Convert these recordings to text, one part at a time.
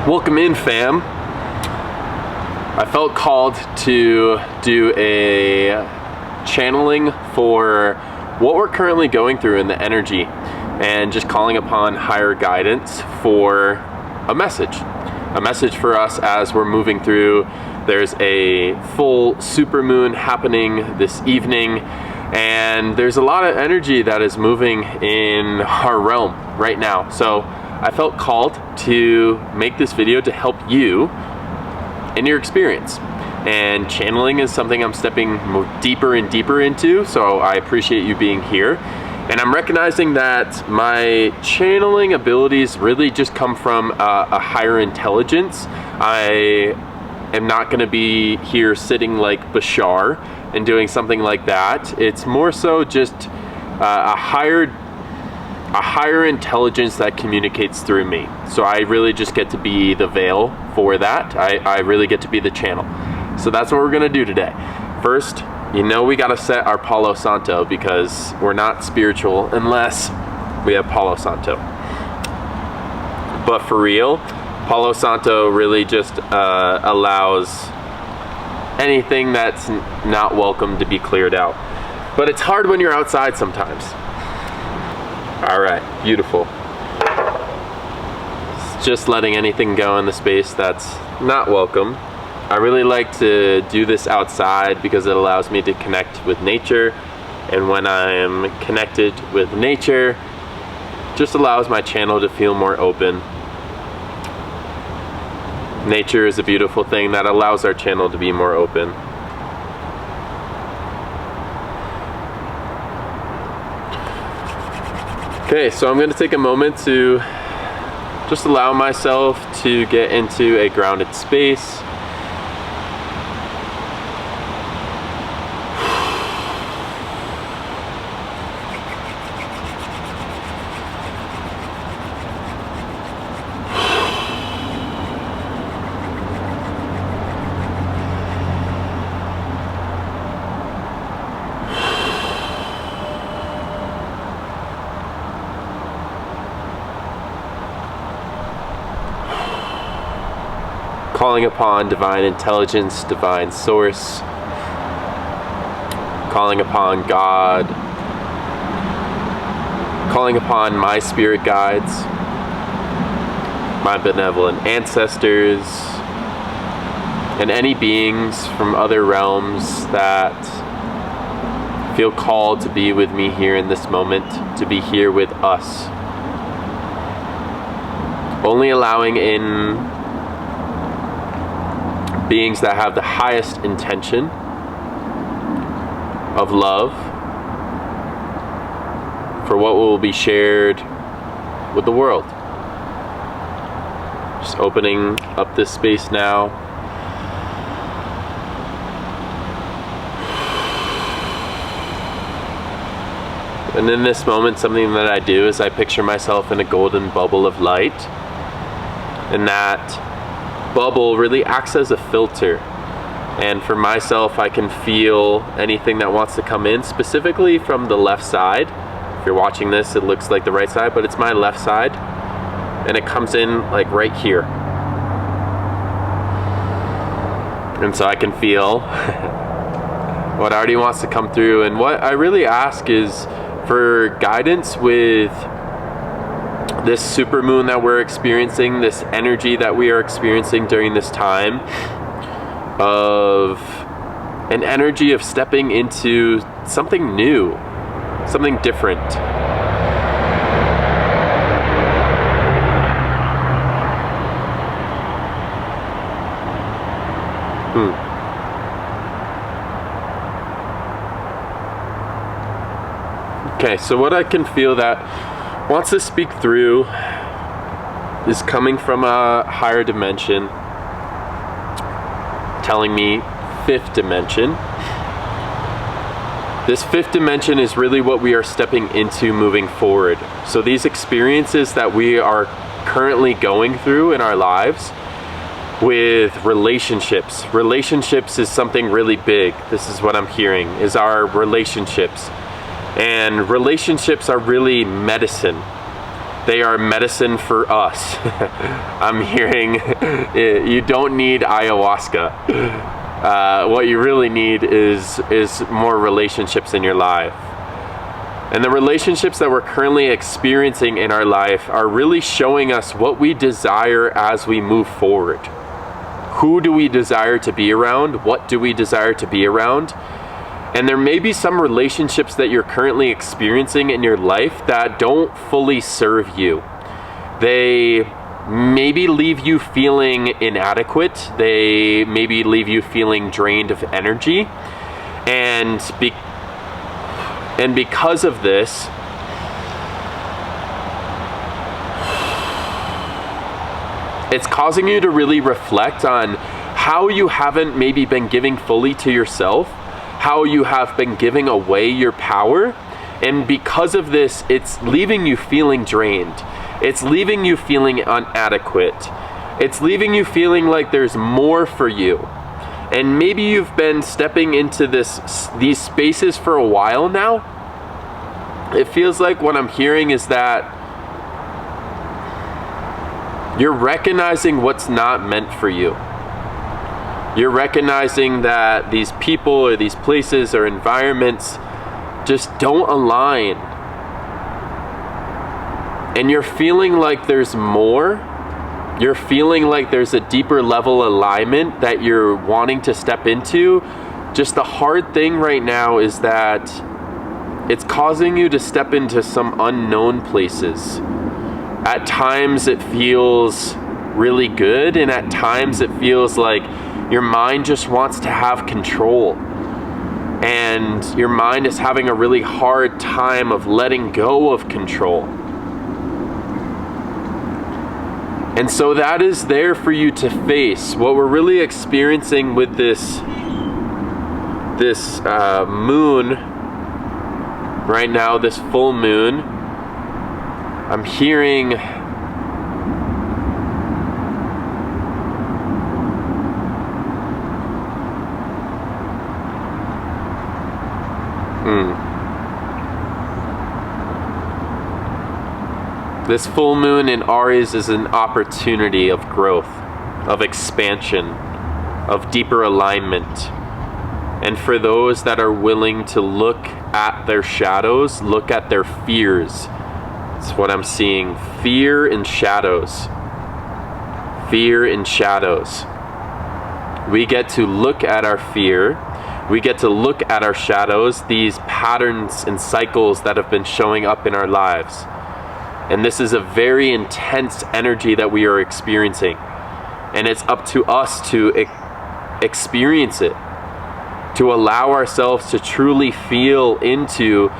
Welcome in, fam. I felt called to do a channeling for what we're currently going through in the energy and just calling upon higher guidance for a message for us as we're moving through. There's a full supermoon happening this evening, and there's a lot of energy that is moving in our realm right now. So I felt called to make this video to help you in your experience. And channeling is something I'm stepping deeper and deeper into, so I appreciate you being here. And I'm recognizing that my channeling abilities really just come from a higher intelligence. I am not going to be here sitting like Bashar and doing something like that. It's more so just a higher intelligence that communicates through me. So I really just get to be the veil for that. I really get to be the channel. So that's what we're gonna do today. First, we gotta set our Palo Santo, because we're not spiritual unless we have Palo Santo. But for real, Palo Santo really just allows anything that's not welcome to be cleared out. But it's hard when you're outside sometimes. All right, beautiful. It's just letting anything go in the space that's not welcome. I really like to do this outside because it allows me to connect with nature. And when I'm connected with nature, just allows my channel to feel more open. Nature is a beautiful thing that allows our channel to be more open. Okay, so I'm going to take a moment to just allow myself to get into a grounded space. Calling upon divine intelligence, divine source, calling upon God, calling upon my spirit guides, my benevolent ancestors, and any beings from other realms that feel called to be with me here in this moment, to be here with us. Only allowing in beings that have the highest intention of love for what will be shared with the world. Just opening up this space now. And in this moment, something that I do is I picture myself in a golden bubble of light, and that bubble really acts as a filter. And for myself, I can feel anything that wants to come in, specifically from the left side. If you're watching this, it looks like the right side, but it's my left side, and it comes in like right here. And so I can feel what already wants to come through. And what I really ask is for guidance with this supermoon that we're experiencing, this energy that we are experiencing during this time, of an energy of stepping into something new, something different. Okay, so what I can feel that wants to speak through is coming from a higher dimension, telling me fifth dimension. This fifth dimension is really what we are stepping into moving forward. So these experiences that we are currently going through in our lives with relationships. Relationships is something really big. This is what I'm hearing, is our relationships. And relationships are really medicine. They are medicine for us. I'm hearing you don't need ayahuasca. What you really need is more relationships in your life. And the relationships that we're currently experiencing in our life are really showing us what we desire as we move forward. Who do we desire to be around? What do we desire to be around? And there may be some relationships that you're currently experiencing in your life that don't fully serve you. They maybe leave you feeling inadequate. They maybe leave you feeling drained of energy. And because of this, it's causing you to really reflect on how you haven't maybe been giving fully to yourself, how you have been giving away your power. And because of this, it's leaving you feeling drained. It's leaving you feeling inadequate. It's leaving you feeling like there's more for you. And maybe you've been stepping into these spaces for a while now. It feels like what I'm hearing is that you're recognizing what's not meant for you. You're recognizing that these people or these places or environments just don't align. And you're feeling like there's more. You're feeling like there's a deeper level alignment that you're wanting to step into. Just the hard thing right now is that it's causing you to step into some unknown places. At times it feels really good, and at times it feels like your mind just wants to have control. And your mind is having a really hard time of letting go of control. And so that is there for you to face. What we're really experiencing with this moon right now, this full moon, I'm hearing this full moon in Aries is an opportunity of growth, of expansion, of deeper alignment. And for those that are willing to look at their shadows, look at their fears. That's what I'm seeing. Fear and shadows. Fear and shadows. We get to look at our fear. We get to look at our shadows, these patterns and cycles that have been showing up in our lives. And this is a very intense energy that we are experiencing. And it's up to us to experience it, to allow ourselves to truly feel into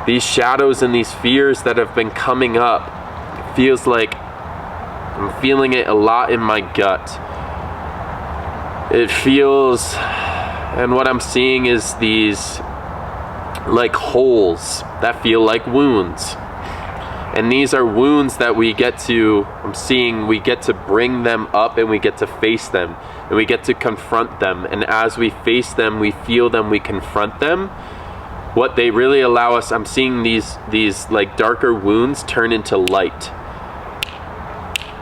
these shadows and these fears that have been coming up. It feels like I'm feeling it a lot in my gut. It feels, and what I'm seeing is these like holes that feel like wounds. And these are wounds that we get to, I'm seeing, we get to bring them up and we get to face them. And we get to confront them. And as we face them, we feel them, we confront them. What they really allow us, I'm seeing these like darker wounds turn into light.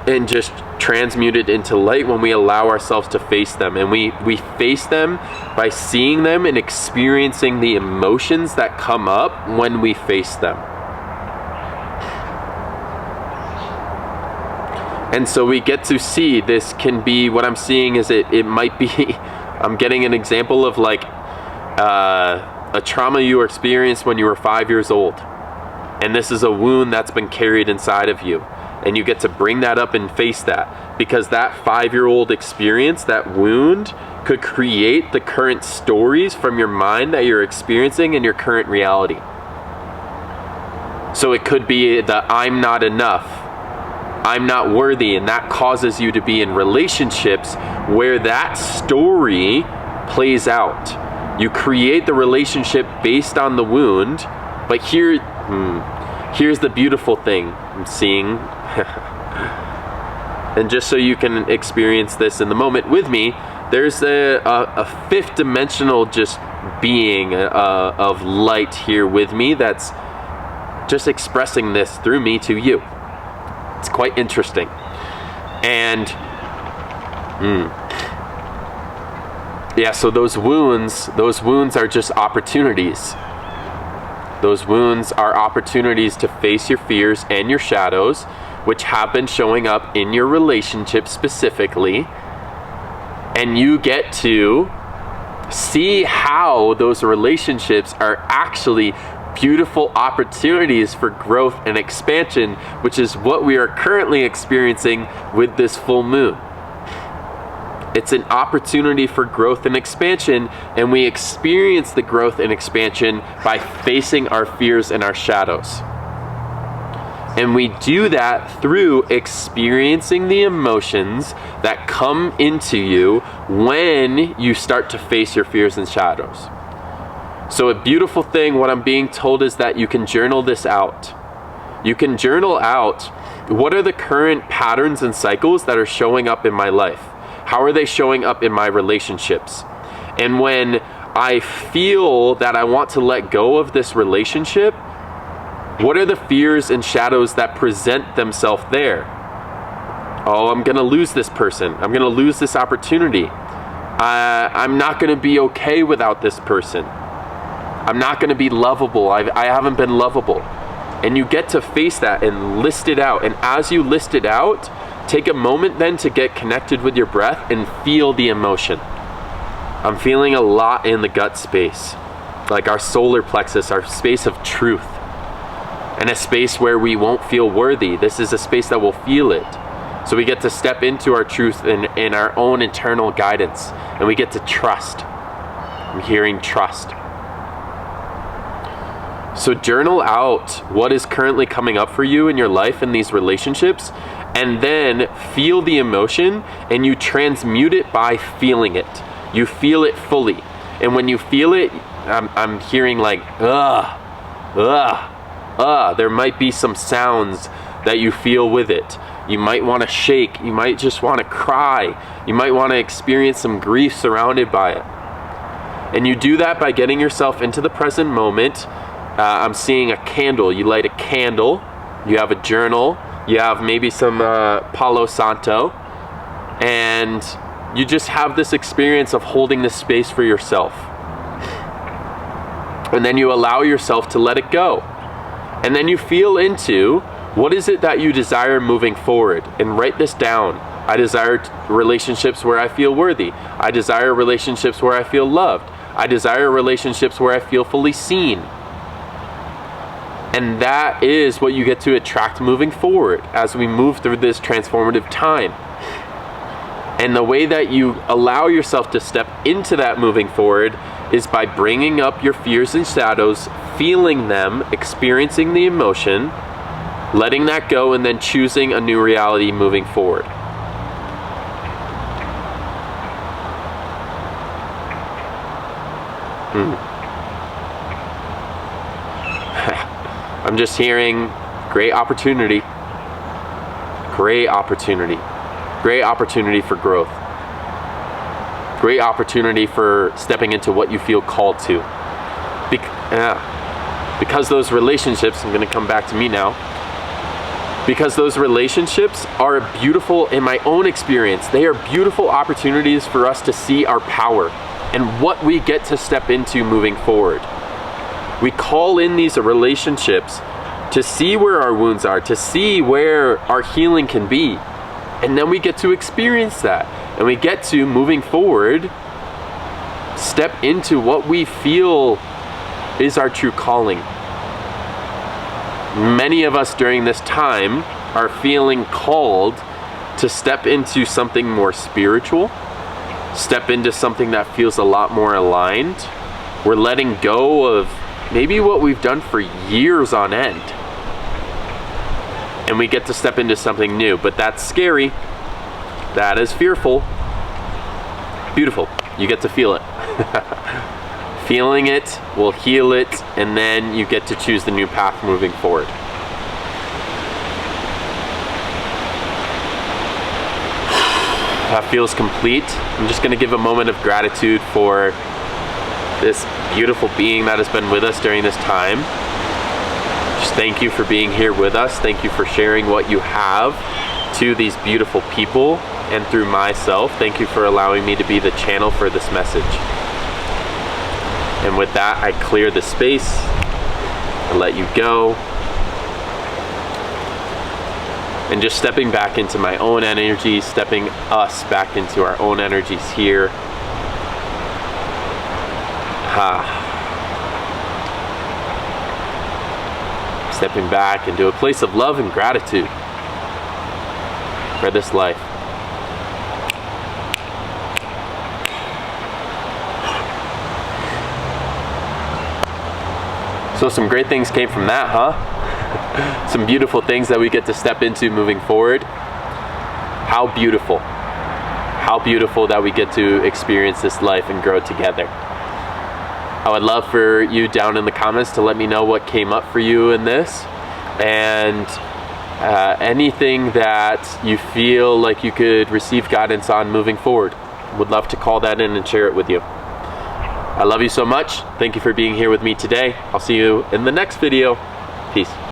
And just transmuted into light when we allow ourselves to face them. And we face them by seeing them and experiencing the emotions that come up when we face them. And so we get to see, this can be, what I'm seeing is it might be, I'm getting an example of like a trauma you experienced when you were 5 years old. And this is a wound that's been carried inside of you. And you get to bring that up and face that. Because that 5-year-old experience, that wound, could create the current stories from your mind that you're experiencing in your current reality. So it could be the I'm not enough, I'm not worthy, and that causes you to be in relationships where that story plays out. You create the relationship based on the wound, but here's the beautiful thing I'm seeing. And just so you can experience this in the moment with me, there's a fifth dimensional just being of light here with me that's just expressing this through me to you. It's quite interesting. And yeah, so those wounds are just opportunities. Those wounds are opportunities to face your fears and your shadows, which have been showing up in your relationship specifically. And you get to see how those relationships are actually beautiful opportunities for growth and expansion, which is what we are currently experiencing with this full moon. It's an opportunity for growth and expansion, and we experience the growth and expansion by facing our fears and our shadows. And we do that through experiencing the emotions that come into you when you start to face your fears and shadows. So a beautiful thing, what I'm being told, is that you can journal this out. You can journal out, what are the current patterns and cycles that are showing up in my life? How are they showing up in my relationships? And when I feel that I want to let go of this relationship, what are the fears and shadows that present themselves there? Oh, I'm going to lose this person. I'm going to lose this opportunity. I'm not going to be okay without this person. I'm not going to be lovable. I haven't been lovable. And you get to face that and list it out. And as you list it out, take a moment then to get connected with your breath and feel the emotion. I'm feeling a lot in the gut space, like our solar plexus, our space of truth, and a space where we won't feel worthy. This is a space that will feel it. So we get to step into our truth and our own internal guidance, and we get to trust. I'm hearing trust. So journal out what is currently coming up for you in your life in these relationships, and then feel the emotion, and you transmute it by feeling it. You feel it fully. And when you feel it, I'm hearing like, there might be some sounds that you feel with it. You might want to shake. You might just want to cry. You might want to experience some grief surrounded by it. And you do that by getting yourself into the present moment. I'm seeing a candle. You light a candle. You have a journal. You have maybe some Palo Santo. And you just have this experience of holding this space for yourself. And then you allow yourself to let it go. And then you feel into, what is it that you desire moving forward? And write this down. I desire relationships where I feel worthy. I desire relationships where I feel loved. I desire relationships where I feel fully seen. And that is what you get to attract moving forward as we move through this transformative time. And the way that you allow yourself to step into that moving forward is by bringing up your fears and shadows, feeling them, experiencing the emotion, letting that go, and then choosing a new reality moving forward. I'm just hearing great opportunity. Great opportunity. Great opportunity for growth. Great opportunity for stepping into what you feel called to. Because those relationships, I'm going to come back to me now. Because those relationships are beautiful in my own experience. They are beautiful opportunities for us to see our power and what we get to step into moving forward. We call in these relationships to see where our wounds are, to see where our healing can be. And then we get to experience that. And we get to, moving forward, step into what we feel is our true calling. Many of us during this time are feeling called to step into something more spiritual, step into something that feels a lot more aligned. We're letting go of maybe what we've done for years on end. And we get to step into something new, but that's scary. That is fearful. Beautiful. You get to feel it. Feeling it will heal it, and then you get to choose the new path moving forward. That feels complete. I'm just going to give a moment of gratitude for this beautiful being that has been with us during this time. Just thank you for being here with us. Thank you for sharing what you have to these beautiful people and through myself. Thank you for allowing me to be the channel for this message. And with that, I clear the space. I let you go. And just stepping back into my own energy, stepping us back into our own energies here. Stepping back into a place of love and gratitude for this life. So some great things came from that, huh? Some beautiful things that we get to step into moving forward. How beautiful. How beautiful that we get to experience this life and grow together. I would love for you down in the comments to let me know what came up for you in this, and anything that you feel like you could receive guidance on moving forward. Would love to call that in and share it with you. I love you so much. Thank you for being here with me today. I'll see you in the next video. Peace.